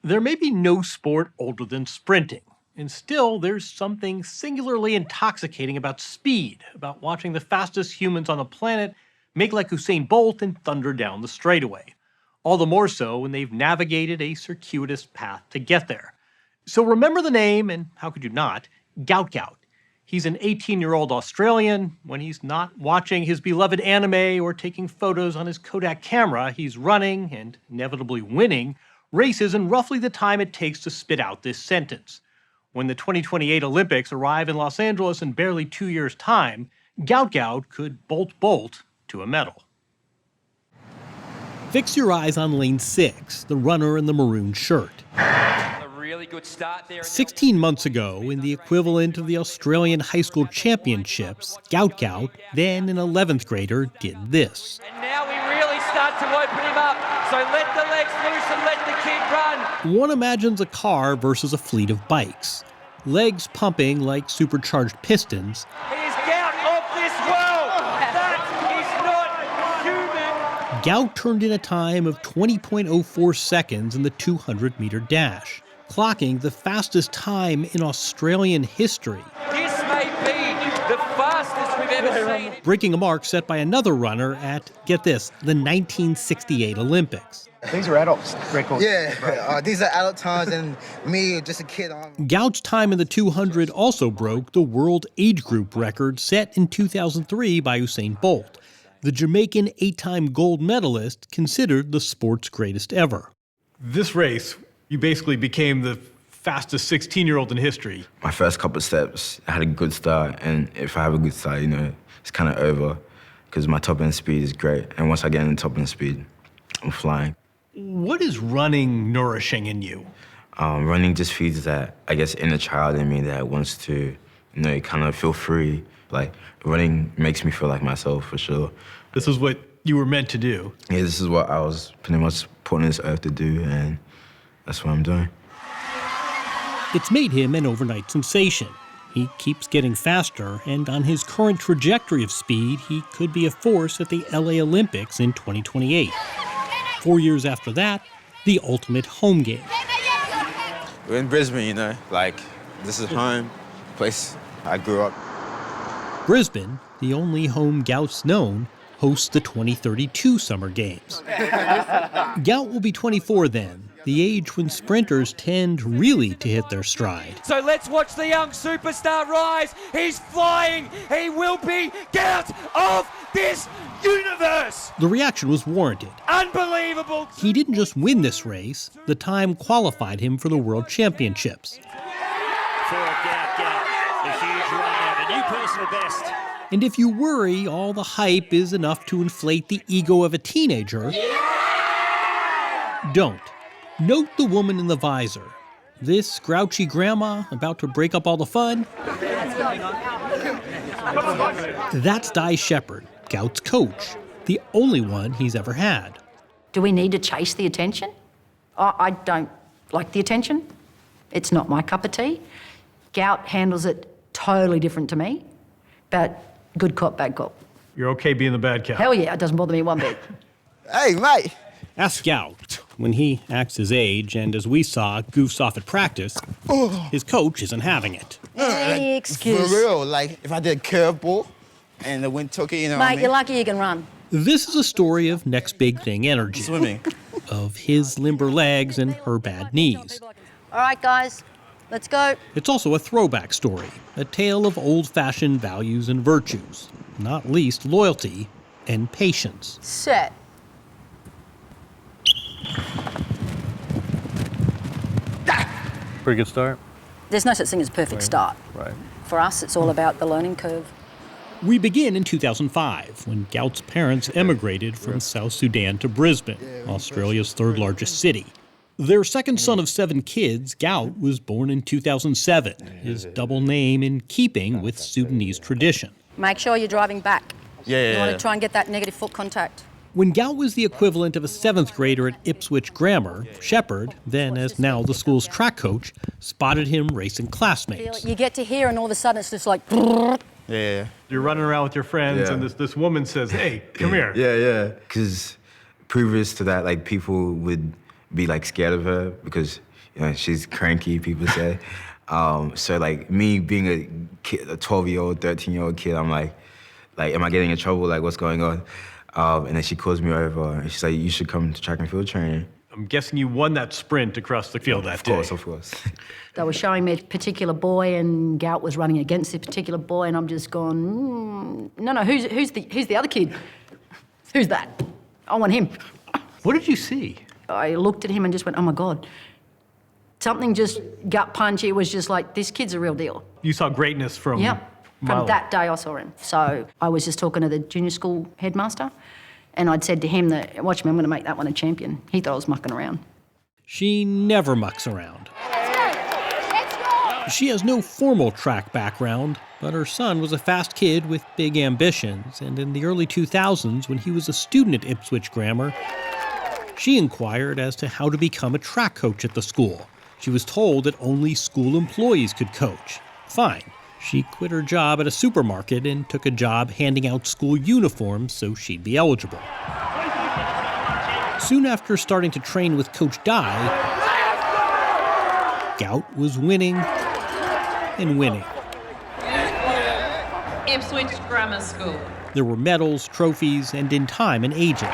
There may be no sport older than sprinting, and still there's something singularly intoxicating about speed, about watching the fastest humans on the planet make like Usain Bolt and thunder down the straightaway. All the more so when they've navigated a circuitous path to get there. So remember the name, and how could you not, Gout Gout. He's an 18-year-old Australian. When he's not watching his beloved anime or taking photos on his Kodak camera, he's running, and inevitably winning, races in roughly the time it takes to spit out this sentence. When the 2028 Olympics arrive in Los Angeles in barely 2 years' time, Gout Gout could bolt to a medal. Fix your eyes on lane 6, the runner in the maroon shirt. Really good start there. 16 months ago, in the equivalent of the Australian High School Championships, Gout Gout, then an 11th grader, did this. And now we really start to open him up. So let the legs loose and let the kid run. One imagines a car versus a fleet of bikes. Legs pumping like supercharged pistons. He is Gout of this world. That is not human. Gout turned in a time of 20.04 seconds in the 200-meter dash, clocking the fastest time in Australian history. This may be the fastest we've ever seen. Breaking a mark set by another runner at, get this, the 1968 Olympics. These are adults records. Yeah, these are adult times, and me, just a kid. Gout's time in the 200 also broke the world age group record set in 2003 by Usain Bolt, the Jamaican 8-time gold medalist considered the sport's greatest ever. This race, you basically became the fastest 16-year-old in history. My first couple of steps, I had a good start, and if I have a good start, it's kind of over because my top end speed is great, and once I get in the top end speed, I'm flying. What is running nourishing in you? Running just feeds that, I guess, inner child in me that wants to, kind of feel free. Like, running makes me feel like myself, for sure. This is what you were meant to do. Yeah, this is what I was pretty much put on this earth to do, and that's what I'm doing. It's made him an overnight sensation. He keeps getting faster, and on his current trajectory of speed, he could be a force at the LA Olympics in 2028. 4 years after that, the ultimate home game. We're in Brisbane, this is home, place I grew up. Brisbane, the only home Gout's known, hosts the 2032 Summer Games. Gout will be 24 then, the age when sprinters tend really to hit their stride. So let's watch the young superstar rise. He's flying. He will be Gout of this universe. The reaction was warranted. Unbelievable. He didn't just win this race, the time qualified him for the World Championships. For Gout Gout, a huge run now, the new personal best. And if you worry all the hype is enough to inflate the ego of a teenager, don't. Note the woman in the visor. This grouchy grandma about to break up all the fun? That's Sheppard, Gout's coach, the only one he's ever had. Do we need to chase the attention? I don't like the attention. It's not my cup of tea. Gout handles it totally different to me, but good cop, bad cop. You're okay being the bad cop? Hell yeah, it doesn't bother me one bit. Hey, mate. Ask Gout. When he acts his age, and as we saw, goofs off at practice, his coach isn't having it. Any excuse. For real, if I did a curveball and the wind took it, what I Mate, mean? you're lucky you can run. This is a story of next big thing energy. Swimming. Of his limber legs and her bad knees. All right, guys, let's go. It's also a throwback story, a tale of old-fashioned values and virtues, not least loyalty and patience. Set. Pretty good start. There's no such thing as a perfect start. Right. For us, it's all about the learning curve. We begin in 2005, when Gout's parents emigrated from South Sudan to Brisbane, Australia's third-largest city. Their second son of 7 kids, Gout, was born in 2007, his double name in keeping with Sudanese tradition. Make sure you're driving back. Yeah. You want to try and get that negative foot contact. When Gout was the equivalent of a 7th grader at Ipswich Grammar, Sheppard, then as now the school's track coach, spotted him racing classmates. You get to here and all of a sudden it's just like... Yeah. You're running around with your friends Yeah. and this woman says, hey, come here. Yeah. Because previous to that, people would be scared of her because You know, she's cranky, people say. So like me being a kid, a 12-year-old, 13-year-old kid, I'm like, am I getting in trouble? Like, what's going on? And then she calls me over and she's like, you should come to track and field training. I'm guessing you won that sprint across the field that day. Of course. They were showing me a particular boy, and Gout was running against this particular boy, and I'm just going, no, who's the other kid? Who's that? I want him. What did you see? I looked at him and just went, oh my God. Something just gut punch. It was just like, this kid's a real deal. You saw greatness from From that day I saw him. So I was just talking to the junior school headmaster, and I'd said to him that, watch me, I'm going to make that one a champion. He thought I was mucking around. She never mucks around. She has no formal track background, but her son was a fast kid with big ambitions, and in the early 2000s, when he was a student at Ipswich Grammar, she inquired as to how to become a track coach at the school. She was told that only school employees could coach. Fine. She quit her job at a supermarket and took a job handing out school uniforms so she'd be eligible. Soon after starting to train with Coach Dye, Gout was winning and winning. Ipswich Grammar School. There were medals, trophies, and in time an agent.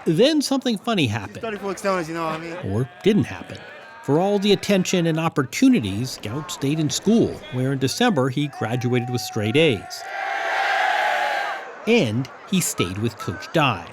Then something funny happened. 34 externals, you know what I mean? Or didn't happen. For all the attention and opportunities, Gout stayed in school, where in December he graduated with straight A's. And he stayed with Coach Dye.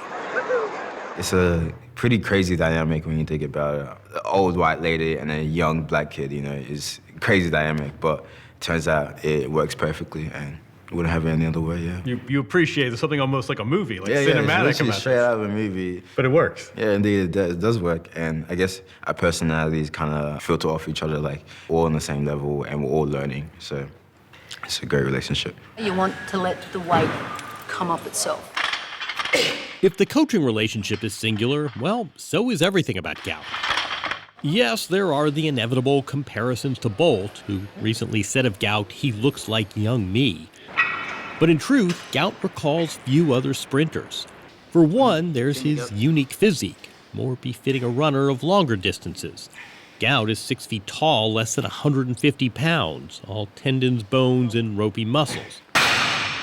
It's a pretty crazy dynamic when you think about it. An old white lady and a young black kid, you know, it's a crazy dynamic, but turns out it works perfectly and wouldn't have it any other way, yeah. You appreciate there's something almost like a movie, like cinematic it's about straight this. out of a movie. But it works. Yeah, indeed, it does work. And I guess our personalities kind of filter off each other, like all on the same level, and we're all learning. So it's a great relationship. You want to let the weight come up itself. If the coaching relationship is singular, well, so is everything about Gout. Yes, there are the inevitable comparisons to Bolt, who recently said of Gout, he looks like young me. But in truth, Gout recalls few other sprinters. For one, there's his unique physique, more befitting a runner of longer distances. Gout is 6 feet tall, less than 150 pounds, all tendons, bones, and ropey muscles.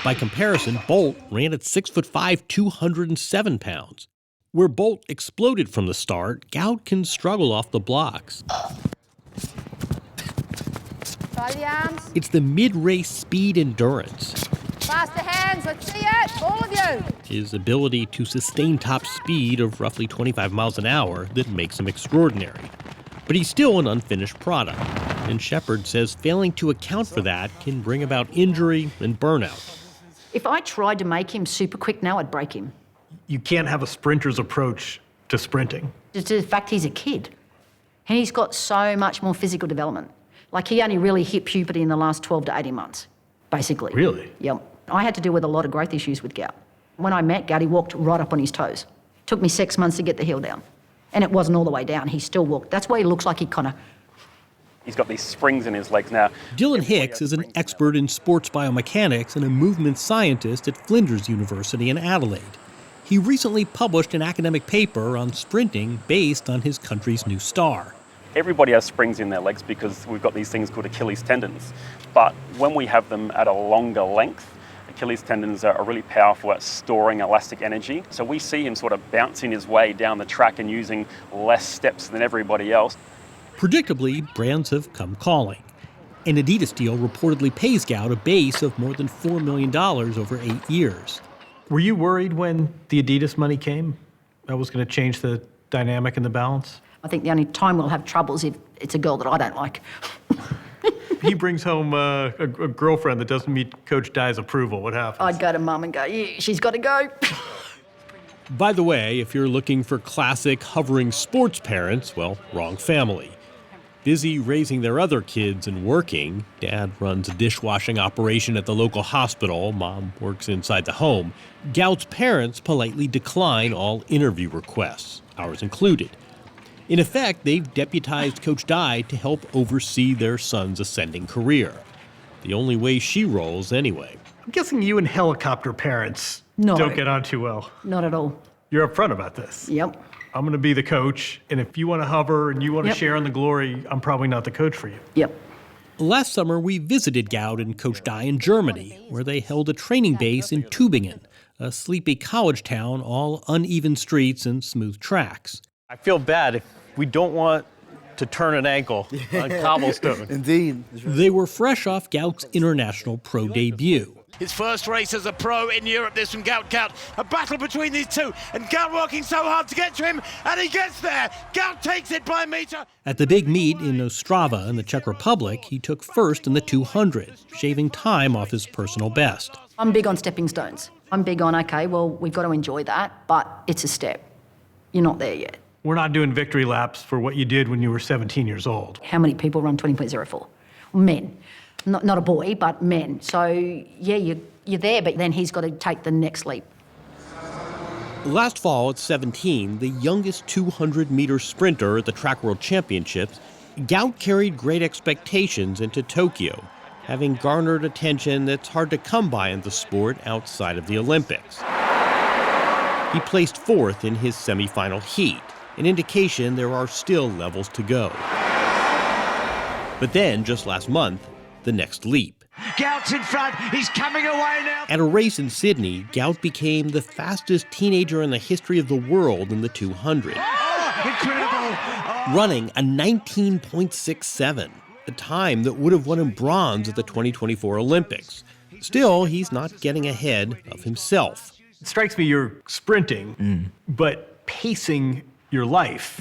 By comparison, Bolt ran at 6'5", 207 pounds. Where Bolt exploded from the start, Gout can struggle off the blocks. Try the arms. It's the mid-race speed endurance. Faster hands, let's see it, all of you. His ability to sustain top speed of roughly 25 miles an hour that makes him extraordinary. But he's still an unfinished product, and Sheppard says failing to account for that can bring about injury and burnout. If I tried to make him super quick now, I'd break him. You can't have a sprinter's approach to sprinting. It's the fact he's a kid. And he's got so much more physical development. Like, he only really hit puberty in the last 12 to 18 months, basically. Really? Yep. I had to deal with a lot of growth issues with Gout. When I met Gout, he walked right up on his toes. Took me 6 months to get the heel down. And it wasn't all the way down. He still walked. That's why he looks like he kind of... He's got these springs in his legs now. Dylan Hicks is an expert in sports biomechanics and a movement scientist at Flinders University in Adelaide. He recently published an academic paper on sprinting based on his country's new star. Everybody has springs in their legs because we've got these things called Achilles tendons. But when we have them at a longer length, Achilles tendons are really powerful at storing elastic energy. So we see him sort of bouncing his way down the track and using less steps than everybody else. Predictably, brands have come calling. An Adidas deal reportedly pays Gout a base of more than $4 million over 8 years. Were you worried when the Adidas money came? That was going to change the dynamic and the balance? I think the only time we'll have trouble is if it's a girl that I don't like. He brings home a girlfriend that doesn't meet Coach Dye's approval. What happens? I'd go to Mum and go, yeah, she's got to go. By the way, if you're looking for classic hovering sports parents, well, wrong family. Busy raising their other kids and working, Dad runs a dishwashing operation at the local hospital, Mom works inside the home. Gout's parents politely decline all interview requests, ours included. In effect, they've deputized Coach Dye to help oversee their son's ascending career. The only way she rolls, anyway. I'm guessing you and helicopter parents don't get on too well. Not at all. You're upfront about this. Yep. I'm going to be the coach, and if you want to hover and you want to Yep. share in the glory, I'm probably not the coach for you. Yep. Last summer, we visited Gout and Coach Dye in Germany, where they held a training base in Tübingen, a sleepy college town, all uneven streets and smooth tracks. I feel bad if we don't want to turn an ankle on cobblestone. Indeed. They were fresh off Gout's international pro debut. His first race as a pro in Europe, this from Gout Gout. A battle between these two, and Gout working so hard to get to him, and he gets there. Gout takes it by a meter. At the big meet in Ostrava in the Czech Republic, he took first in the 200, shaving time off his personal best. I'm big on stepping stones. I'm big on, okay, well, we've got to enjoy that, but it's a step. You're not there yet. We're not doing victory laps for what you did when you were 17 years old. How many people run 20.04? Men. Not a boy, but men. So, yeah, you're there, but then he's got to take the next leap. Last fall at 17, the youngest 200-meter sprinter at the Track World Championships, Gout carried great expectations into Tokyo, having garnered attention that's hard to come by in the sport outside of the Olympics. He placed fourth in his semifinal heat, an indication there are still levels to go. But then, just last month, the next leap. Gout's in front, he's coming away now. At a race in Sydney, Gout became the fastest teenager in the history of the world in the 200. Oh, incredible. Running a 19.67, a time that would have won him bronze at the 2024 Olympics. Still, he's not getting ahead of himself. It strikes me you're sprinting, but pacing your life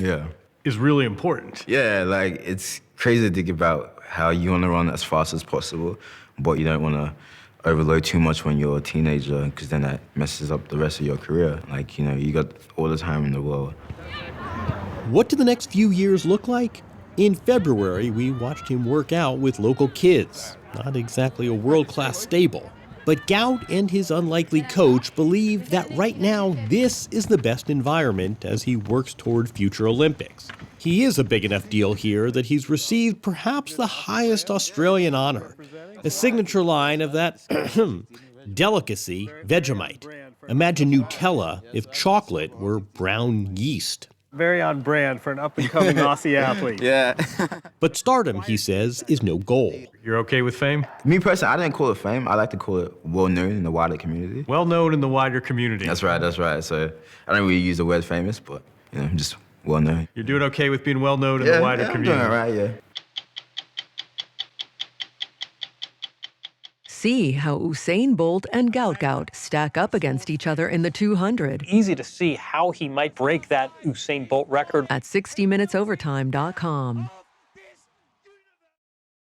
is really important. Yeah, like it's crazy to think about how you want to run as fast as possible, but you don't want to overload too much when you're a teenager, because then that messes up the rest of your career. Like, you know, you got all the time in the world. What do the next few years look like? In February, we watched him work out with local kids. Not exactly a world-class stable. But Gout and his unlikely coach believe that right now this is the best environment as he works toward future Olympics. He is a big enough deal here that he's received perhaps the highest Australian honor, a signature line of that delicacy, Vegemite. Imagine Nutella if chocolate were brown yeast. Very on brand for an up-and-coming Aussie athlete. Yeah. But stardom, he says, is no goal. You're okay with fame? Me personally, I didn't call it fame. I like to call it well-known in the wider community. Well known in the wider community. That's right. So I don't really use the word famous, but, you know, I'm just well-known. You're doing okay with being well known in the wider community? I'm doing all right, yeah. See how Usain Bolt and Gout Gout stack up against each other in the 200. Easy to see how he might break that Usain Bolt record. At 60minutesovertime.com.